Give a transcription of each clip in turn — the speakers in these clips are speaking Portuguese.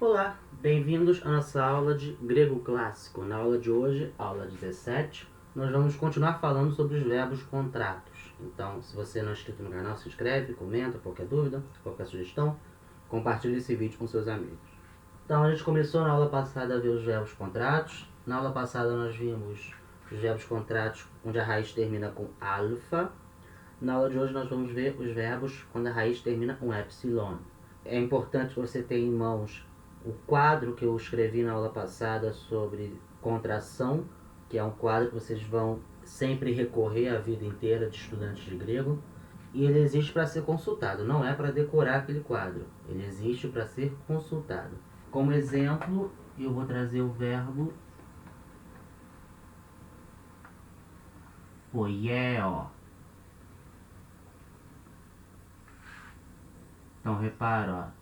Olá, bem-vindos à nossa aula de grego clássico. Na aula de hoje, aula 17, nós vamos continuar falando sobre os verbos contratos. Então, se você não é inscrito no canal, se inscreve, comenta, qualquer dúvida, qualquer sugestão, compartilhe esse vídeo com seus amigos. Então, a gente começou na aula passada a ver os verbos contratos. Na aula passada nós vimos os verbos contratos onde a raiz termina com alfa. Na aula de hoje nós vamos ver os verbos quando a raiz termina com epsilon. É importante você ter em mãos o quadro que eu escrevi na aula passada sobre contração, que é um quadro que vocês vão sempre recorrer a vida inteira de estudantes de grego. E ele existe para ser consultado, não é para decorar aquele quadro. Ele existe para ser consultado. Como exemplo, eu vou trazer o verbo poieo. Então repara, ó.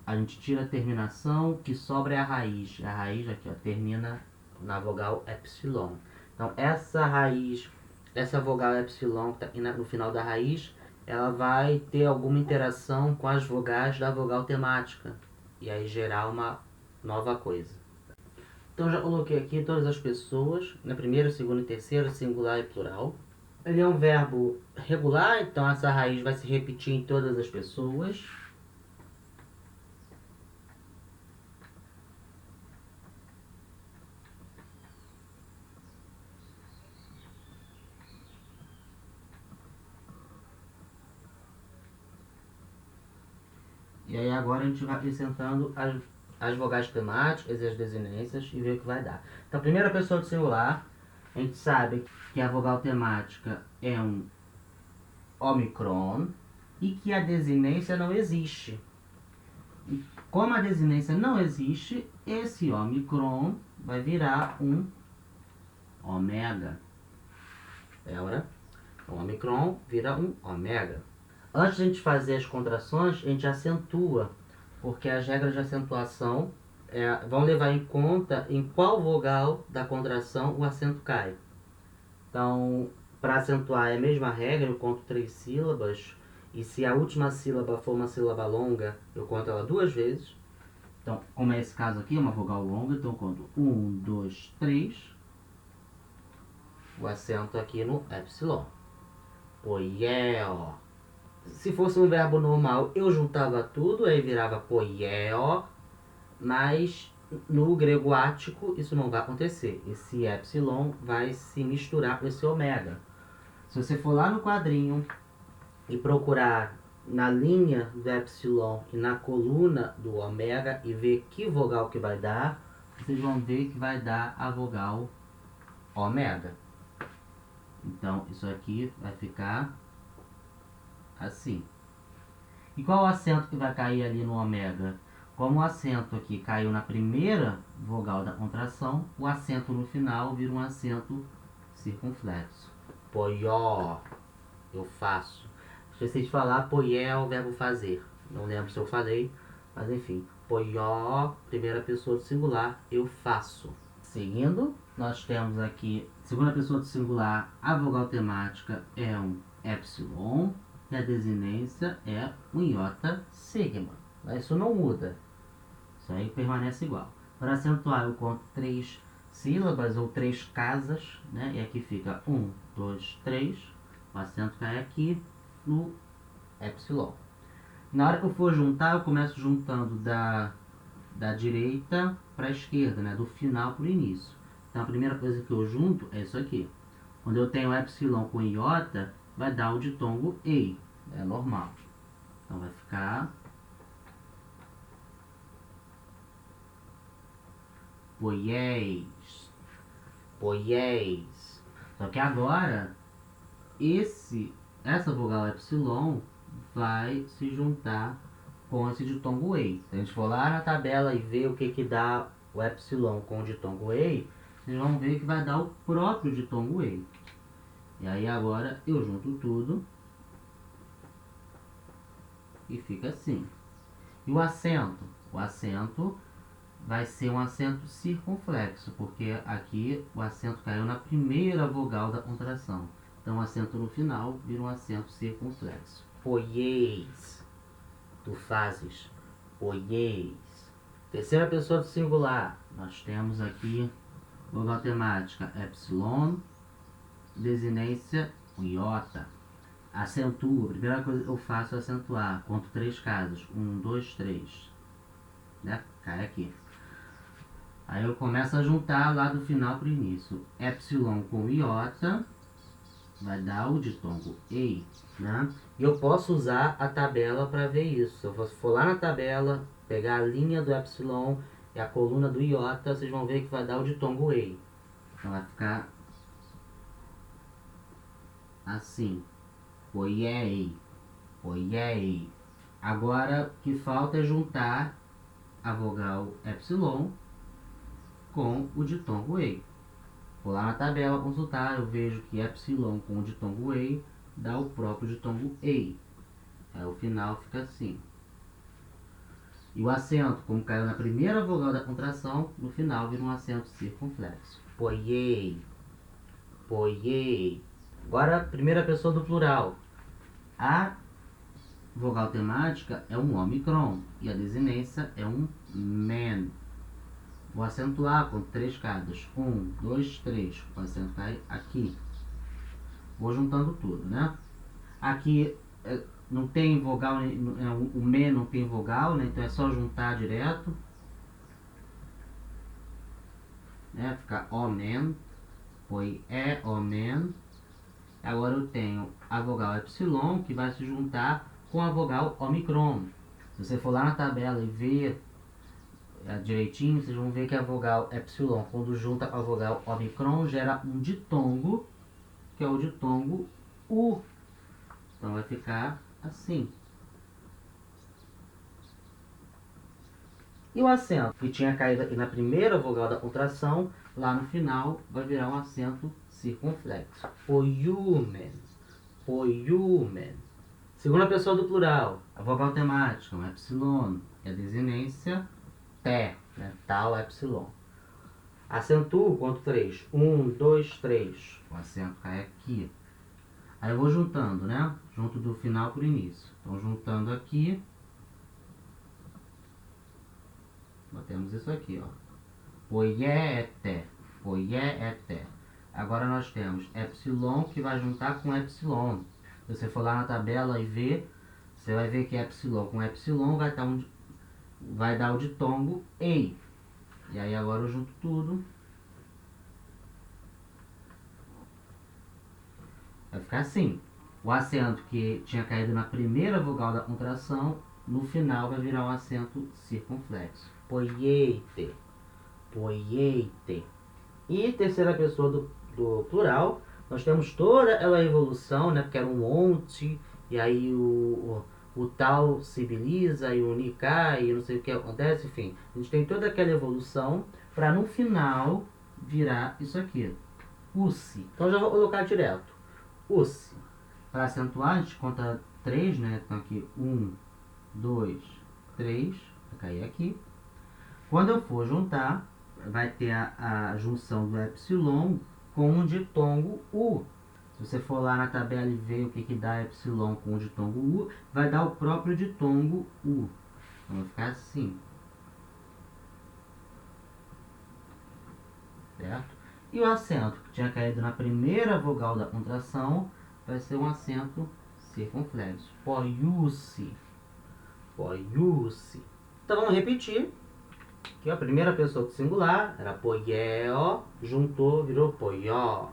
A gente tira a terminação, que sobra é a raiz. A raiz aqui, ó, termina na vogal epsilon. Então essa raiz, essa vogal epsilon que está no final da raiz, ela vai ter alguma interação com as vogais da vogal temática. E aí gerar uma nova coisa. Então já coloquei aqui todas as pessoas, na primeira, segunda e terceira, singular e plural. Ele é um verbo regular, então essa raiz vai se repetir em todas as pessoas. E aí agora a gente vai acrescentando as vogais temáticas e as desinências e ver o que vai dar. Então, a primeira pessoa do singular, a gente sabe que a vogal temática é um omicron e que a desinência não existe. E como a desinência não existe, esse omicron vai virar um ômega. Lembra? O omicron vira um ômega. Antes de a gente fazer as contrações, a gente acentua, porque as regras de acentuação vão levar em conta em qual vogal da contração o acento cai. Então, para acentuar é a mesma regra, eu conto 3 sílabas, e se a última sílaba for uma sílaba longa, eu conto ela 2 vezes. Então, como é esse caso aqui, é uma vogal longa, então eu conto 1, 2, 3, o acento aqui no epsilon. Poieo. Se fosse um verbo normal, eu juntava tudo, aí virava poieo, mas no grego ático isso não vai acontecer. Esse epsilon vai se misturar com esse ômega. Se você for lá no quadrinho e procurar na linha do epsilon e na coluna do ômega e ver que vogal que vai dar, vocês vão ver que vai dar a vogal ômega. Então isso aqui vai ficar assim. E qual o acento que vai cair ali no ômega? Como o acento aqui caiu na primeira vogal da contração, o acento no final vira um acento circunflexo. Poió, eu faço. Esqueci de falar, poié é o verbo fazer. Não lembro se eu falei, mas enfim. Poió, primeira pessoa do singular, eu faço. Seguindo, nós temos aqui, segunda pessoa do singular, a vogal temática é um epsilon. E a desinência é um iota sigma. Mas isso não muda. Isso aí permanece igual. Para acentuar, eu conto 3 sílabas ou 3 casas, né? E aqui fica 1, 2, 3. O acento cai aqui no epsilon. Na hora que eu for juntar, eu começo juntando da direita para a esquerda, né? Do final para o início. Então a primeira coisa que eu junto é isso aqui. Quando eu tenho epsilon com iota, vai dar o ditongo ei. É normal. Então vai ficar poiés. Poiés. Só que agora essa vogal epsilon vai se juntar com esse ditongo ei. Se a gente for lá na tabela e ver o que dá o epsilon com o ditongo ei, vocês vão ver que vai dar o próprio ditongo ei. E aí agora eu junto tudo e fica assim. E o acento? O acento vai ser um acento circunflexo, porque aqui o acento caiu na primeira vogal da contração. Então o acento no final vira um acento circunflexo. Poiês. Tu fazes. Poiês. Terceira pessoa do singular, nós temos aqui vogal temática epsilon, desinência iota. Acentuo, a primeira coisa que eu faço é acentuar, conto 3 casas, 1, 2, 3, né? Cai aqui. Aí eu começo a juntar lá do final para o início. Epsilon com iota vai dar o ditongo ei, né? E eu posso usar a tabela para ver isso. Se eu for lá na tabela, pegar a linha do epsilon e a coluna do iota, vocês vão ver que vai dar o ditongo ei. Então vai ficar assim. Oiei, oiei. Agora o que falta é juntar a vogal epsilon com o ditongo ei. Vou lá na tabela consultar, eu vejo que epsilon com o ditongo ei dá o próprio ditongo ei. Aí o final fica assim. E o acento, como caiu na primeira vogal da contração, no final vira um acento circunflexo. Poiei, poiei. Agora, primeira pessoa do plural. A vogal temática é um omicron e a desinência é um men. Vou acentuar com 3 casas. 1, 2, 3. O acento cai aqui. Vou juntando tudo, né? Aqui não tem vogal, o men não tem vogal, né? Então é só juntar direto. Né? Fica omen. Foi omen. Agora eu tenho a vogal epsilon, que vai se juntar com a vogal omicron. Se você for lá na tabela e ver direitinho, vocês vão ver que a vogal epsilon, quando junta com a vogal omicron, gera um ditongo, que é o ditongo U. Então vai ficar assim. E o acento, que tinha caído aqui na primeira vogal da contração, lá no final vai virar um acento circunflexo. Poiumen, poiumen. Segunda pessoa do plural, a vogal temática, um epsilon, e a desinência té, né? Tal epsilon. Acentuo, conto 3. 1, 2, 3. O acento cai aqui. Aí eu vou juntando, né? Junto do final para o início. Então, juntando aqui. Nós temos isso aqui, ó. Poiete, poiete. Agora nós temos epsilon que vai juntar com epsilon. Se você for lá na tabela e ver, você vai ver que epsilon com epsilon vai dar o ditongo ei. E aí agora eu junto tudo. Vai ficar assim. O acento que tinha caído na primeira vogal da contração, no final vai virar um acento circunflexo. Poiete, poiete. E terceira pessoa do plural, nós temos toda ela evolução, né? Porque era um monte, e aí o tal sibiliza, e o ni cai, e não sei o que acontece, enfim. A gente tem toda aquela evolução para no final virar isso aqui. Ussi. Então já vou colocar direto. Ussi. Para acentuar, a gente conta 3, né? Então aqui 1, 2, 3. Vai cair aqui. Quando eu for juntar, vai ter a junção do epsilon com o ditongo U. Se você for lá na tabela e ver o que dá epsilon com o ditongo U, vai dar o próprio ditongo U. Então vai ficar assim. Certo? E o acento que tinha caído na primeira vogal da contração vai ser um acento circunflexo. Poiusse. Poiusse. Então vamos repetir. Aqui a primeira pessoa do singular era poieo, juntou, virou poió.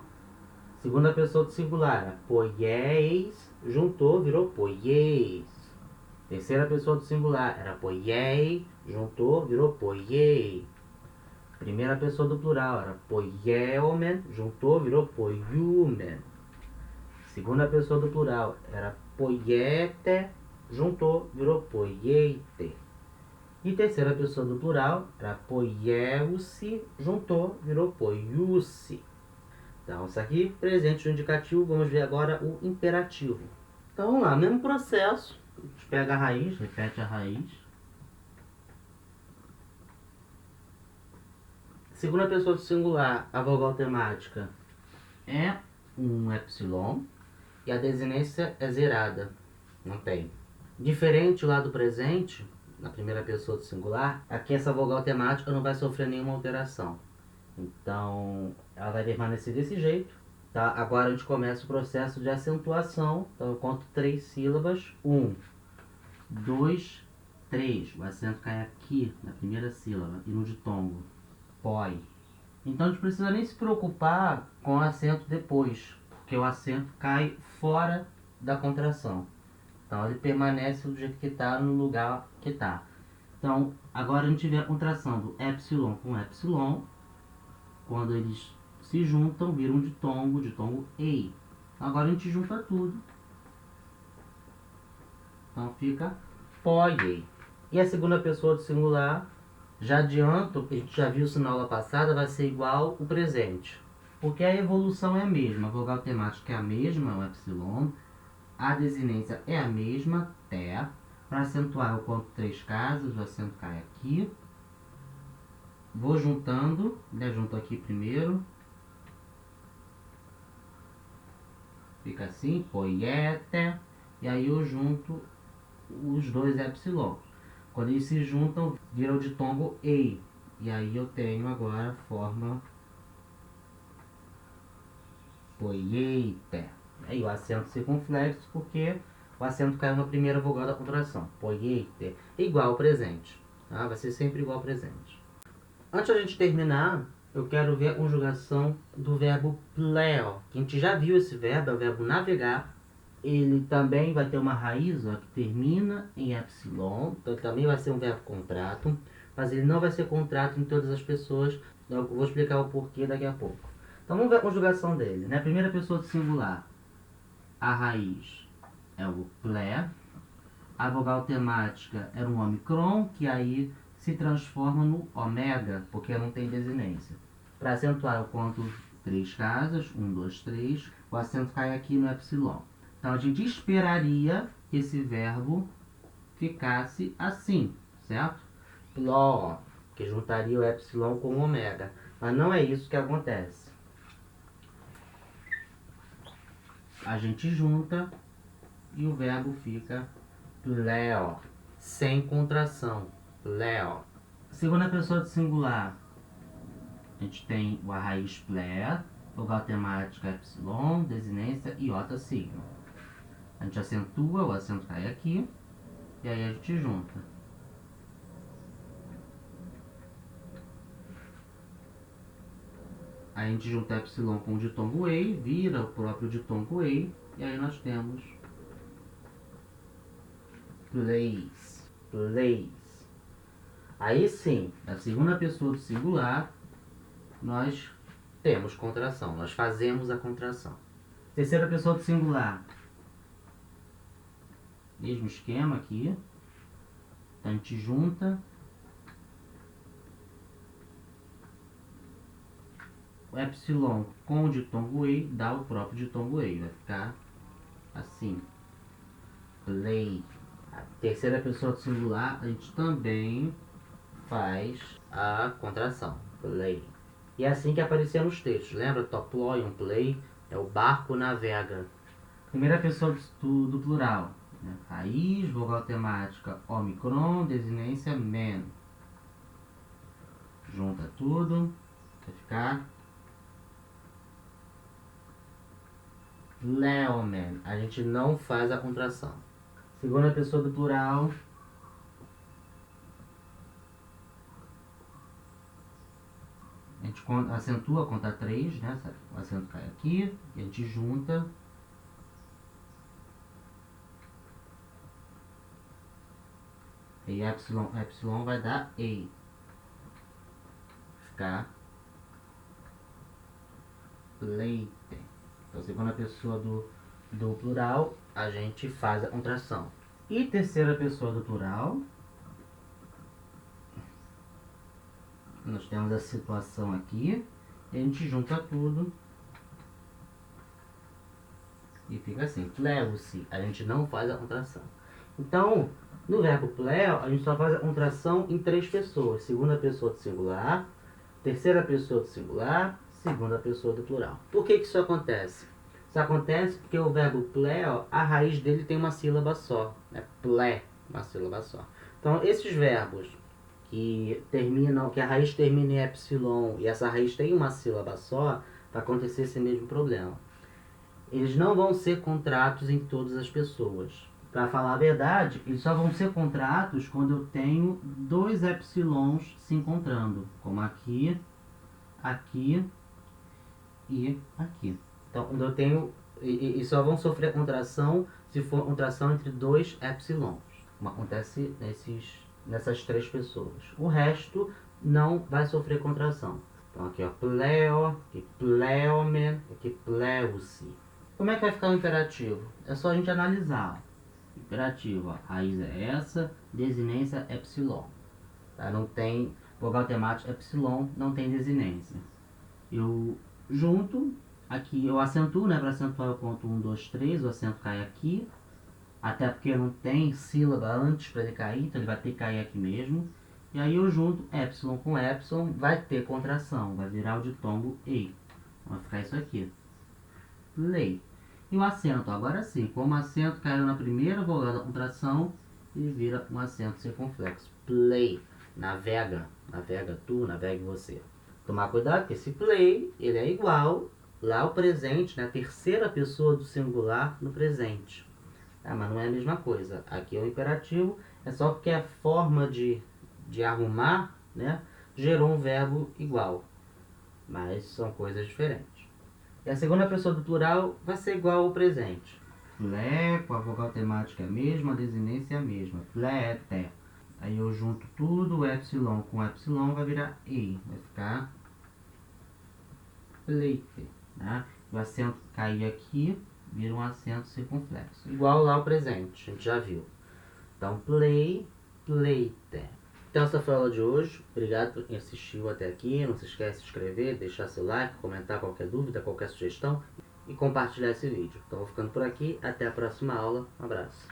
Segunda pessoa do singular era poieis, juntou, virou poieis. Terceira pessoa do singular era poiei, juntou, virou poiei. Primeira pessoa do plural era poieomen, juntou, virou poiumen. Segunda pessoa do plural era poiete, juntou, virou poieite. E terceira pessoa do plural era poieusse, juntou, virou poiusse. Então, isso aqui, presente no indicativo, vamos ver agora o imperativo. Então, vamos lá, mesmo processo, a gente pega a raiz, repete a raiz. Segunda pessoa do singular, a vogal temática é um epsilon e a desinência é zerada, não tem. Diferente lá do presente, na primeira pessoa do singular, aqui essa vogal temática não vai sofrer nenhuma alteração. Então, ela vai permanecer desse jeito. Tá? Agora a gente começa o processo de acentuação. Então, eu conto 3 sílabas. 1, 2, 3. O acento cai aqui na primeira sílaba e no ditongo. Poi. Então, a gente precisa nem se preocupar com o acento depois, porque o acento cai fora da contração. Então, ele permanece do jeito que está, no lugar que está. Então, agora a gente vê a contração do epsilon com epsilon. Quando eles se juntam, viram ditongo ei. Agora a gente junta tudo. Então fica poiei. E a segunda pessoa do singular, já adianto, a gente já viu isso na aula passada, vai ser igual o presente. Porque a evolução é a mesma, a vogal temática é a mesma, o epsilon. A desinência é a mesma, té. Para acentuar eu conto 3 casas, o acento cai aqui. Vou juntando, né? Junto aqui primeiro. Fica assim, poiete. E aí eu junto os 2 epsilon. Quando eles se juntam, vira o ditongo ei. E aí eu tenho agora a forma poiete. Aí o acento circunflexo, porque o acento caiu na primeira vogal da contração. Poiete. Igual ao presente. Tá? Vai ser sempre igual ao presente. Antes de a gente terminar, eu quero ver a conjugação do verbo pleo. Que a gente já viu esse verbo, é o verbo navegar. Ele também vai ter uma raiz, ó, que termina em epsilon. Então ele também vai ser um verbo contrato. Mas ele não vai ser contrato em todas as pessoas. Eu vou explicar o porquê daqui a pouco. Então vamos ver a conjugação dele. Na primeira pessoa do singular, a raiz é o ple. A vogal temática era um omicron, que aí se transforma no ômega, porque não tem desinência. Para acentuar, eu conto 3 casas, 1, 2, 3. O acento cai aqui no epsilon. Então, a gente esperaria que esse verbo ficasse assim, certo? Pló, que juntaria o epsilon com o ômega. Mas não é isso que acontece. A gente junta e o verbo fica pleo, sem contração. Pleo. Segunda pessoa do singular, a gente tem a raiz ple, vogal temática epsilon, desinência, iota, signo. A gente acentua, o acento cai aqui, e aí a gente junta. Aí a gente junta epsilon com o ditongo ei, vira o próprio ditongo ei, e aí nós temos plays, plays. Aí sim, na segunda pessoa do singular, nós temos contração, nós fazemos a contração. Terceira pessoa do singular, mesmo esquema aqui. Então a gente junta o epsilon com o ditongo ei, dá o próprio ditongo ei, vai ficar assim. Play. A terceira pessoa do singular, a gente também faz a contração. Play. E é assim que aparecia nos textos. Lembra? Toploion, play. É o barco navega. Primeira pessoa do plural. Né? Raiz, vogal temática, omicron, desinência, men. Junta tudo. Vai ficar leomen. A gente não faz a contração. Segunda pessoa do plural. A gente acentua, conta 3, né? O acento cai aqui, e a gente junta. E epsilon vai dar ei. Ficar leite. Então, segunda pessoa do plural, a gente faz a contração. E terceira pessoa do plural, nós temos a situação aqui, e a gente junta tudo e fica assim, pleo-se. A gente não faz a contração. Então, no verbo pleo, a gente só faz a contração em 3 pessoas. Segunda pessoa do singular, terceira pessoa do singular, segunda pessoa do plural. Por que isso acontece? Isso acontece porque o verbo pleo, a raiz dele tem uma sílaba só. É ple, uma sílaba só. Então, esses verbos que terminam, que a raiz termina em epsilon e essa raiz tem uma sílaba só, vai acontecer esse mesmo problema. Eles não vão ser contratos em todas as pessoas. Para falar a verdade, eles só vão ser contratos quando eu tenho dois epsilons se encontrando, como aqui, aqui e aqui. Então, quando eu tenho, e só vão sofrer contração se for contração entre dois epsilons, como acontece nessas três pessoas. O resto não vai sofrer contração. Então aqui, ó, pleo, aqui pleomen, aqui pleusi. Como é que vai ficar o imperativo? É só a gente analisar. Imperativo, ó, raiz é essa, desinência é epsilon. Tá? Não tem vogal temática epsilon, não tem desinência. Eu junto, aqui eu acentuo, né, para acentuar o ponto 1, 2, 3, o acento cai aqui, até porque não tem sílaba antes para ele cair, então ele vai ter que cair aqui mesmo. E aí eu junto epsilon com epsilon, vai ter contração, vai virar o ditongo ei. Vai ficar isso aqui. Play. E o acento, agora sim, como o acento caiu na primeira vogal da contração, ele vira um acento circunflexo. Play. Navega. Navega tu, navegue você. Tomar cuidado que esse play, ele é igual lá ao presente, né? A terceira pessoa do singular no presente. Tá? Mas não é a mesma coisa. Aqui é o imperativo, é só porque a forma de arrumar, né, gerou um verbo igual. Mas são coisas diferentes. E a segunda pessoa do plural vai ser igual ao presente. Fleco, a vogal temática é a mesma, a desinência é a mesma. Flete. Aí eu junto tudo, o epsilon com o epsilon vai virar ei. Vai ficar pleite. Né? O acento cair aqui, vira um acento circunflexo. Igual lá ao presente, a gente já viu. Então, play, pleite. Então, essa foi a aula de hoje. Obrigado por quem assistiu até aqui. Não se esquece de se inscrever, deixar seu like, comentar qualquer dúvida, qualquer sugestão e compartilhar esse vídeo. Então, vou ficando por aqui. Até a próxima aula. Um abraço.